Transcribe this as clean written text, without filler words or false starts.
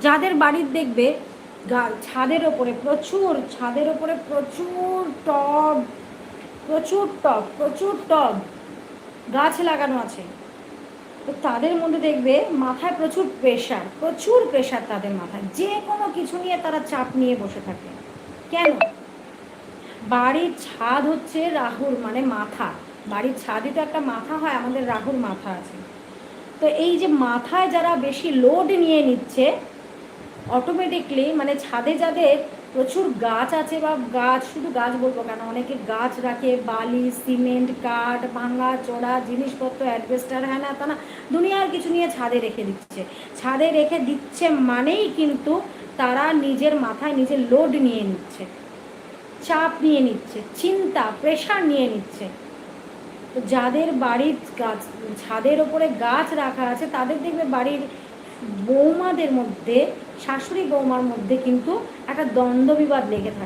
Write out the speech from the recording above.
যাদের বাড়ির দেখবে ছাদের ওপরে প্রচুর টব, প্রচুর টব গাছ লাগানো আছে, তো তাদের মধ্যে দেখবে মাথায় প্রচুর প্রেশার তাদের মাথায়, যে কোনো কিছু নিয়ে তারা চাপ নিয়ে বসে থাকে। কেন? বাড়ির ছাদ হচ্ছে রাহুর মানে মাথা, বাড়ির ছাদই তো একটা মাথা হয়, আমাদের রাহুর মাথা আছে। তো এই যে মাথায় যারা বেশি লোড নিয়ে নিচ্ছে, অটোমেটিকলি মানে ছাদে যাদের প্রচুর গাছ আছে, বা গাছ, শুধু গাছ বলবো কেন, অনেকে গাছ রাখে, বালি, সিমেন্ট, কাঠ, ভাঙা চোরা জিনিসপত্র, অ্যাডভেস্টার, হ্যাঁ না তা না, দুনিয়ার কিছু নিয়ে ছাদে রেখে দিচ্ছে। ছাদে রেখে দিচ্ছে মানেই কিন্তু তারা নিজের মাথায় নিজের লোড নিয়ে নিচ্ছে, চাপ নিয়ে নিচ্ছে, চিন্তা, প্রেশার নিয়ে নিচ্ছে। তো যাদের বাড়ির গাছ, ছাদের ওপরে গাছ রাখা আছে, তাদের দেখবে বাড়ির বৌমাদের মধ্যে, শাশুড়ি বৌমার মধ্যে কিন্তু একটা দ্বন্দ্ব বিবাদ লেগে থাকে।